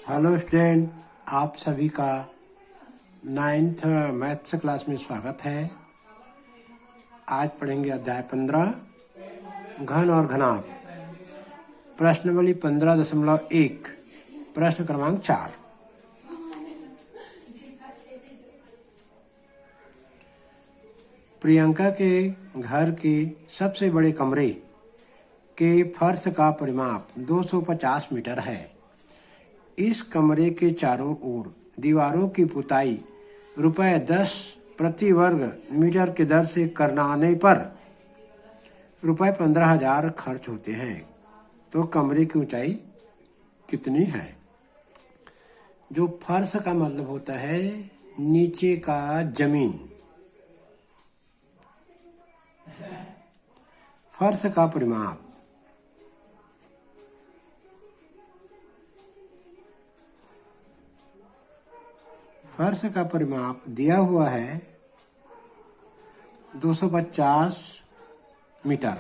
Hello student, आप सभी का 9th मैथ्स क्लास में स्वागत है। आज पढ़ेंगे अध्याय 15 घन और घनाभ। प्रश्नावली 15.1 प्रश्न क्रमांक 4। प्रियंका के घर के सबसे बड़े कमरे के फर्श का परिमाप 250 मीटर है। इस कमरे के चारों ओर दीवारों की पुताई ₹10 प्रति वर्ग मीटर की दर से करवाने पर ₹15,000 खर्च होते हैं। तो कमरे की ऊंचाई कितनी है? जो फर्श का मतलब होता है नीचे का जमीन। फर्श का परिमाप दिया हुआ है 250 मीटर।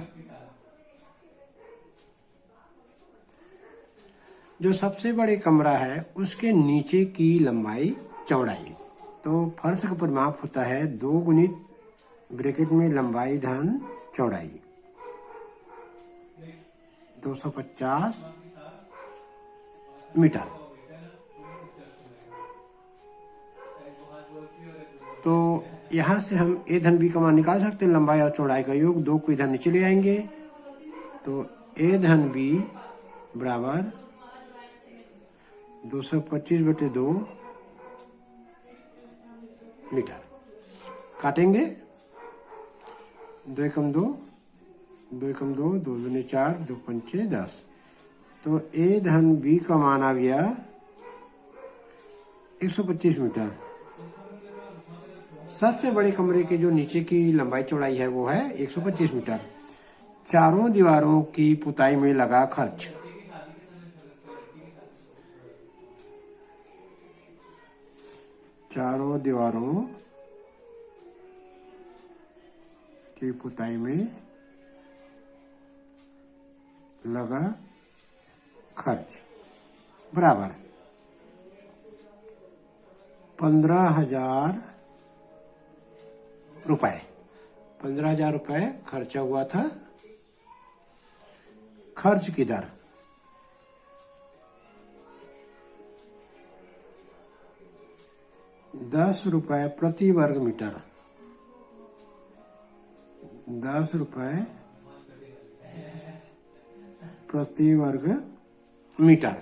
जो सबसे बड़े कमरा है उसके नीचे की लंबाई चौड़ाई। तो फर्श का परिमाप होता है 2 गुणित ब्रैकेट में लंबाई धन चौड़ाई 250 मीटर। तो यहाँ से हम a धन b का मान निकाल सकते हैं। लंबाई और चौड़ाई का योग 2 को इधर नीचे ले आएंगे तो a धन b बराबर 225/2 मीटर। काटेंगे 2 एकम 2, 2 एकम 2, 2 दूनी 4, 2 पंचे 10। तो a धन b का मान आ गया 125 मीटर। सबसे बड़े कमरे के जो नीचे की लंबाई चौड़ाई है वो है 125 मीटर। चारों दीवारों की पुताई में लगा खर्च चारों दीवारों की पुताई में लगा खर्च बराबर 15,000 रुपए। 15,000 रुपए खर्चा हुआ था। खर्च की दर ₹10 प्रति वर्ग मीटर। 10 रुपए प्रति वर्ग मीटर।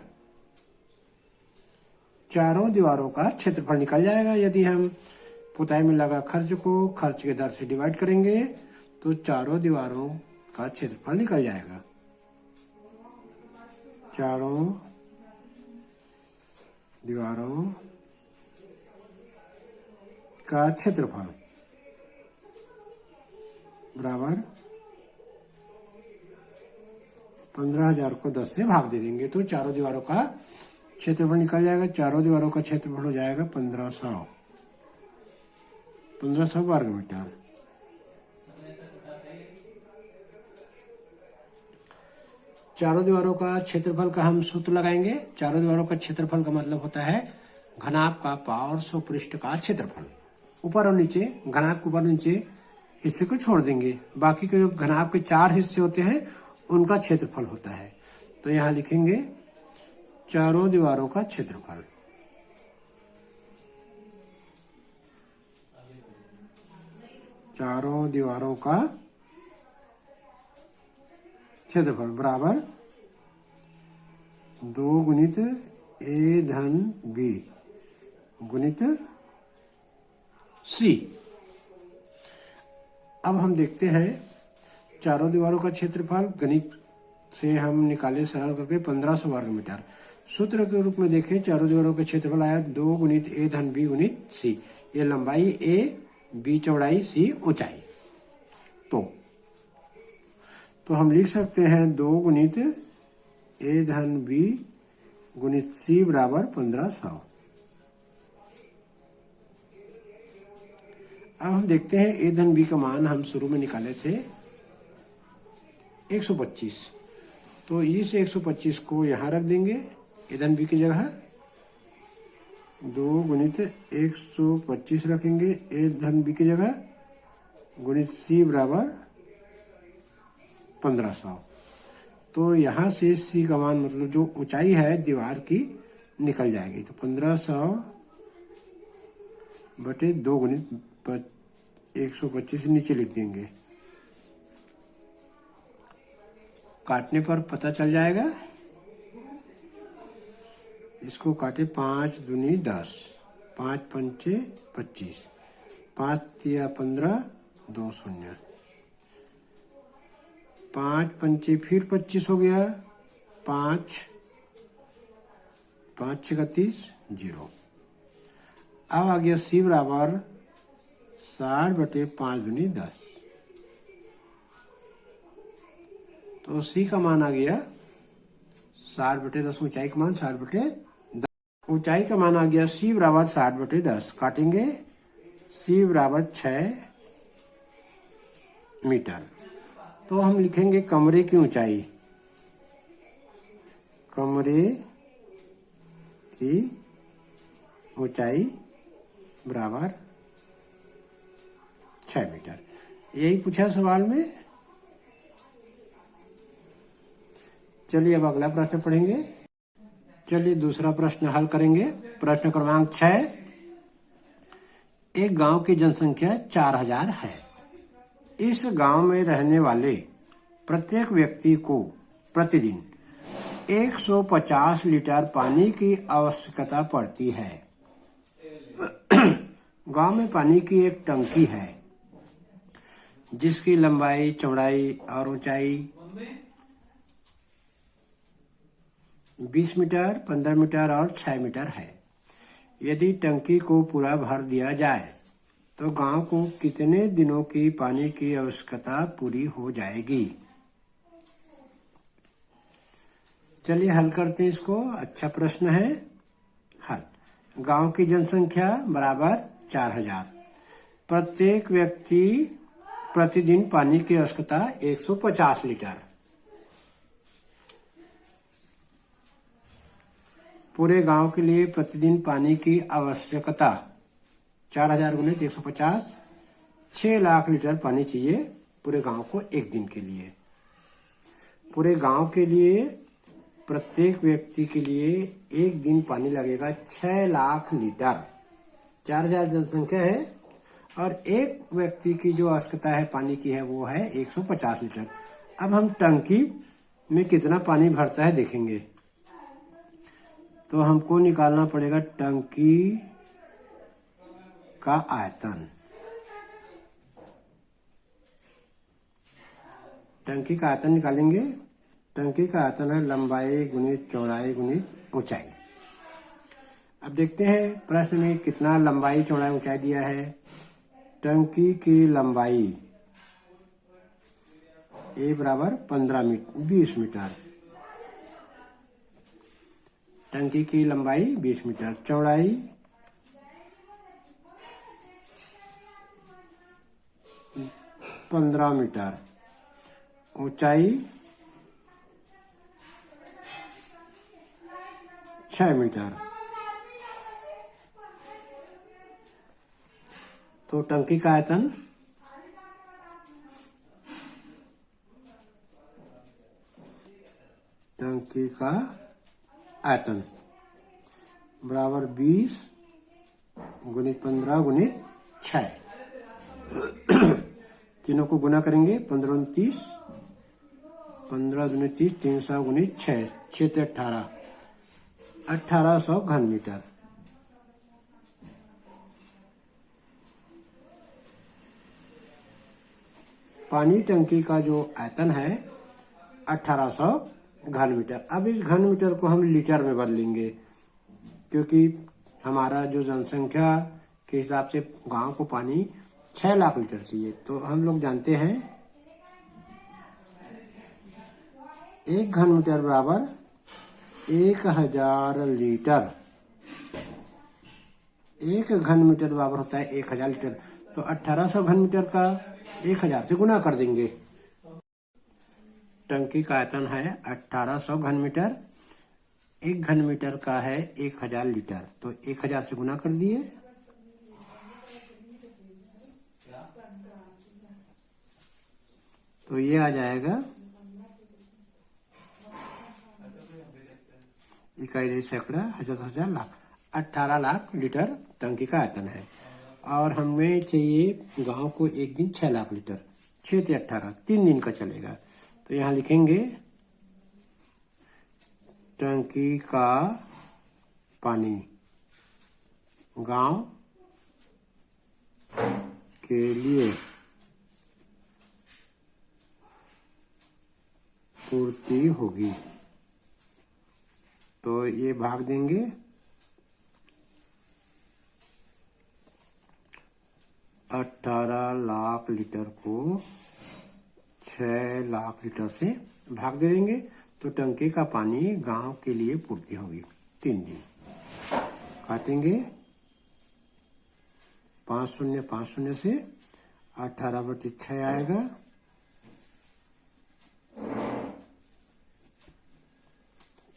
चारों दीवारों का क्षेत्रफल निकल जाएगा। यदि हम पुताई में लगा खर्च को खर्च के दर से डिवाइड करेंगे तो चारों दीवारों का क्षेत्रफल निकल जाएगा। चारों दीवारों का क्षेत्रफल बराबर 15,000 को 10 से भाग दे देंगे तो चारों दीवारों का क्षेत्रफल निकल जाएगा। चारों दीवारों का क्षेत्रफल हो जाएगा 1500 वर्ग मीटर। चारों दीवारों का क्षेत्रफल का हम सूत्र लगाएंगे। चारों दीवारों का क्षेत्रफल का मतलब होता है घनाभ का पार्श्व पृष्ठ का क्षेत्रफल। ऊपर और नीचे, घनाभ के ऊपर और नीचे हिस्से को छोड़ देंगे। बाकी के जो घनाभ के 4 हिस्से होते हैं उनका क्षेत्रफल होता है। तो यहाँ लिखेंगे चारों दीवारों का क्षेत्रफल। चारों दीवारों का क्षेत्रफल बराबर 2 गुणित a धन b गुणित c। अब हम देखते हैं चारों दीवारों का क्षेत्रफल गणित से हम निकाले सरल करके 1500 वर्ग मीटर। सूत्र के रूप में देखें चारों दीवारों का क्षेत्रफल आया 2 गुणित a धन b गुणित c। ये लंबाई a, b चौड़ाई, c ऊंचाई। तो हम लिख सकते हैं 2 गुणित a धन b गुणित c बराबर 1500। अब हम देखते हैं a धन b का मान हम शुरू में निकाले थे 125। तो इस 125 को यहाँ रख देंगे a धन b की जगह 2 गुणित 125 रखेंगे ए धन बी की जगह, गुणित सी बराबर 1500। तो यहाँ से सी का मान मतलब जो ऊंचाई है दीवार की निकल जाएगी। तो 1500/2 गुणित 125 नीचे लिख देंगे। काटने पर पता चल जाएगा। इसको काटे 5 दूनी 10, 5 पंचे 25, 5 तिया 15, 2 शून्य, 5 पंचे फिर 25 हो गया, 5 5 31 0। अब आ गया सी बराबर 60/5 दूनी 10। तो सी का मान आ गया 60/10। ऊंचाई का मान 60/10। ऊंचाई का मान आ गया सी बराबर 60/10। काटेंगे, सी बराबर 6 मीटर। तो हम लिखेंगे कमरे की ऊंचाई, कमरे की ऊंचाई बराबर 6 मीटर। यही पूछा सवाल में। चलिए अब अगला प्रश्न पढ़ेंगे। चलिए दूसरा प्रश्न हल करेंगे। प्रश्न क्रमांक 6। एक गांव की जनसंख्या 4000 है। इस गांव में रहने वाले प्रत्येक व्यक्ति को प्रतिदिन 150 लीटर पानी की आवश्यकता पड़ती है। गांव में पानी की एक टंकी है जिसकी लंबाई, चौड़ाई और ऊंचाई 20 मीटर, 15 मीटर और 6 मीटर है। यदि टंकी को पूरा भर दिया जाए तो गांव को कितने दिनों की पानी की आवश्यकता पूरी हो जाएगी? चलिए हल करते हैं इसको। अच्छा प्रश्न है। हल। गांव की जनसंख्या बराबर 4000। प्रत्येक व्यक्ति प्रतिदिन पानी की आवश्यकता 150 लीटर। पूरे गांव के लिए प्रतिदिन पानी की आवश्यकता 4000 गुणित 150, 6 लाख लीटर पानी चाहिए पूरे गांव को एक दिन के लिए। पूरे गांव के लिए प्रत्येक व्यक्ति के लिए एक दिन पानी लगेगा 6 लाख लीटर। 4000 जनसंख्या है और एक व्यक्ति की जो आवश्यकता है पानी की है वो है 150 लीटर। अब हम टंकी में कितना पानी भरता है देखेंगे। तो हमको निकालना पड़ेगा टंकी का आयतन। टंकी का आयतन निकालेंगे। टंकी का आयतन है लंबाई गुणित चौड़ाई गुणित ऊंचाई। अब देखते हैं प्रश्न में कितना लंबाई, चौड़ाई, ऊंचाई दिया है। टंकी की लंबाई ए बराबर 20 मीटर। टंकी की लंबाई 20 मीटर। चौड़ाई 15 मीटर। ऊंचाई 6 मीटर। तो टंकी का आयतन बराबर 20 गुणित 15 गुणित 6। तीनों को गुना करेंगे। 15 29, 15 दूनी 30, 300 गुणित 6, 6 से 18, 1800 घन मीटर। पानी टंकी का जो आयतन है 1800 घन मीटर। अब इस घन मीटर को हम लीटर में बदलेंगे क्योंकि हमारा जो जनसंख्या के हिसाब से गांव को पानी 6 लाख लीटर चाहिए। तो हम लोग जानते हैं 1 घन मीटर बराबर 1000 लीटर। 1 घन मीटर बराबर होता है 1000 लीटर। तो 1800 घन मीटर का 1000 से गुना कर देंगे। टंकी का आयतन है 1800 घन मीटर। 1 घन मीटर का है 1000 लीटर, तो 1000 से गुना कर दिए, तो ये आ जाएगा इकाई नहीं सैकड़ा, हजार लाख, 18 लाख लीटर टंकी का आयतन है। और हमें चाहिए गांव को एक दिन 6 लाख लीटर, 6 से 18 3 दिन का चलेगा। तो यहाँ लिखेंगे टंकी का पानी गांव के लिए पूर्ति होगी, तो ये भाग देंगे 18 लाख लीटर को 6 लाख लीटर से भाग दे देंगे, तो टंकी का पानी गांव के लिए पूर्ति होगी 3 दिन। काटेंगे 5 शून्य 5 शून्य से 18/6 आएगा,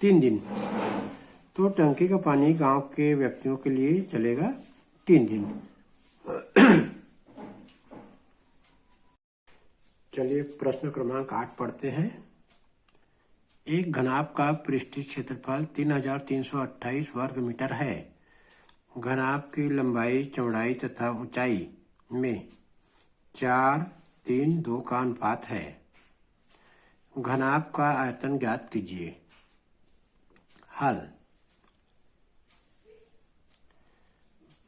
3 दिन। तो टंकी का पानी गांव के व्यक्तियों के लिए चलेगा 3 दिन। चलिए प्रश्न क्रमांक 8 पढ़ते हैं। एक घनाभ का पृष्ठीय क्षेत्रफल 3328 वर्ग मीटर है। घनाभ की लंबाई, चौड़ाई तथा ऊंचाई में 4:3:2 का अनुपात है। घनाभ का आयतन ज्ञात कीजिए। हल।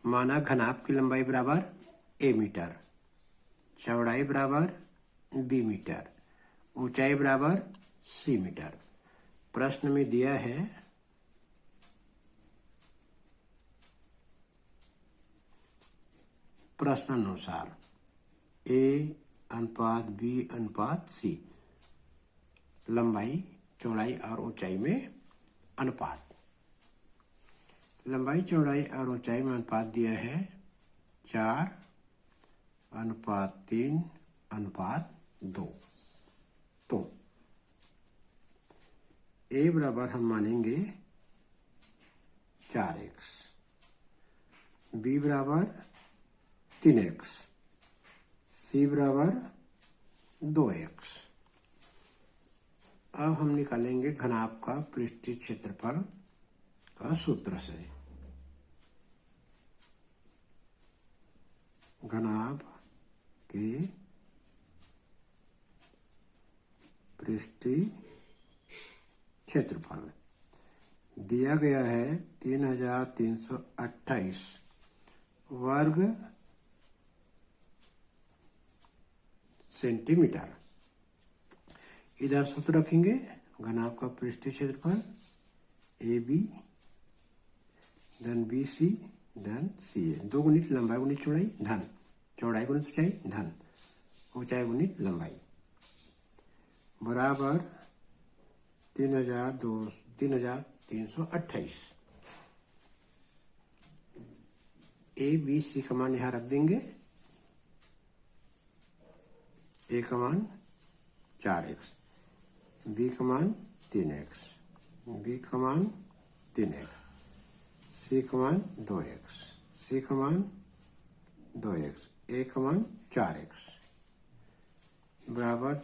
माना घनाभ की लंबाई बराबर a मीटर, चौड़ाई बराबर b मीटर, ऊंचाई बराबर c मीटर। प्रश्न में दिया है प्रश्नानुसार a:b:c, लंबाई, चौड़ाई और ऊंचाई में अनुपात। लंबाई, चौड़ाई और ऊंचाई में अनुपात दिया है 4:3:2। तो a बराबर हम मानेंगे 4x, b बराबर 3x, c बराबर 2x। अब हम निकालेंगे घनाभ का पृष्ठीय क्षेत्रफल का सूत्र से। घनाभ के पृष्ठीय क्षेत्रफल दिया गया है 3328 वर्ग सेंटीमीटर। इधर सूत्र रखेंगे घनाभ का पृष्ठीय क्षेत्रफल AB धन BC धन CA, 2 गुणित लंबाई गुणित चौड़ाई धन चौड़ाई गुणित ऊंचाई धन ऊंचाई गुणित लंबाई बराबर 3328। ABC का मान यहाँ रख देंगे। A का मान 4x, B का मान 3x, B का मान 3x, C का मान 2x, C का मान 2x, A का मान 4x बराबर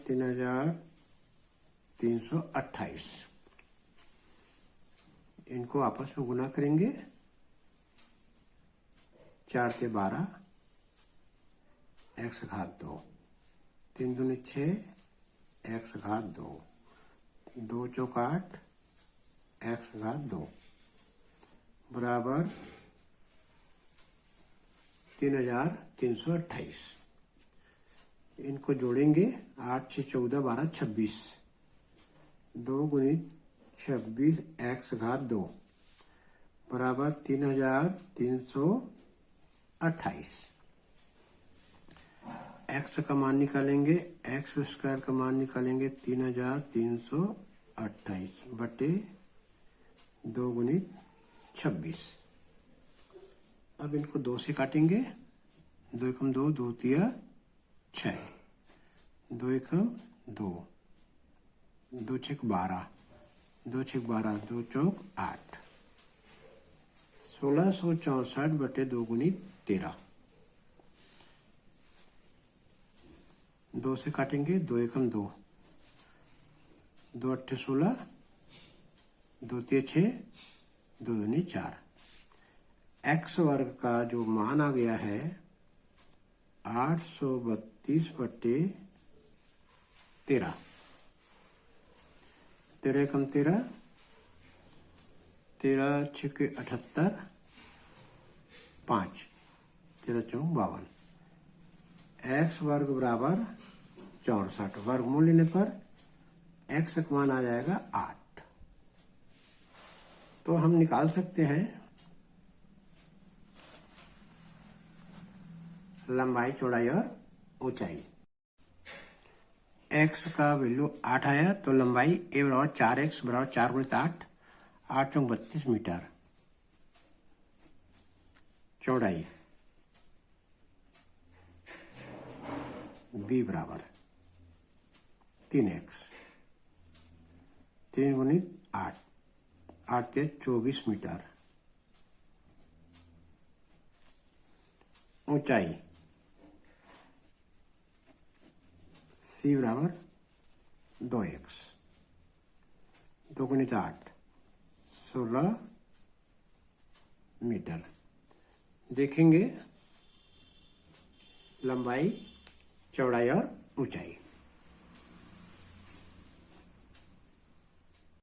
3328। इनको आपस में गुना करेंगे, 4 से 12, x घात 2, 3 दूनी 6, x घात 2, 2 चौक 8, x घात 2 बराबर 3328। इनको जोड़ेंगे, 8 से 14, 12, 26, 2 गुणित 26 x घात 2 बराबर 3328। x का मान निकालेंगे, x स्क्वायर का मान निकालेंगे 3328 बटे 2 गुणित 26। अब इनको 2 से काटेंगे, 2 एकम 2, 2 तिया 6, 2 एकम 2, 2 छक 12, 2 6 12, 2 चौक 8, 1664 बटे 2 गुनी 13। 2 से काटेंगे, 2 एकम 2, 2 अट्ठे 16, 2 तिये 6, 2 दूनी 4। एक्स वर्ग का जो मान आ गया है 832 बटे 13। 13 एकम 13, 13 छक्के 78, 5, 13 चौक 52। एक्स वर्ग बराबर 64। वर्गमूल लेने पर एक्स का मान आ जाएगा 8। तो हम निकाल सकते हैं लंबाई, चौड़ाई और ऊंचाई। एक्स का वैल्यू 8 आया तो लंबाई ए बराबर 4x बराबर 4 गुणित 8, 8 चौक 32 मीटर। चौड़ाई बी बराबर 3x, 3 गुणित 8, 8 के 24 मीटर। ऊंचाई सी बराबर 2x, 2 गुणित 8, 16 मीटर। देखेंगे लंबाई, चौड़ाई और ऊंचाई।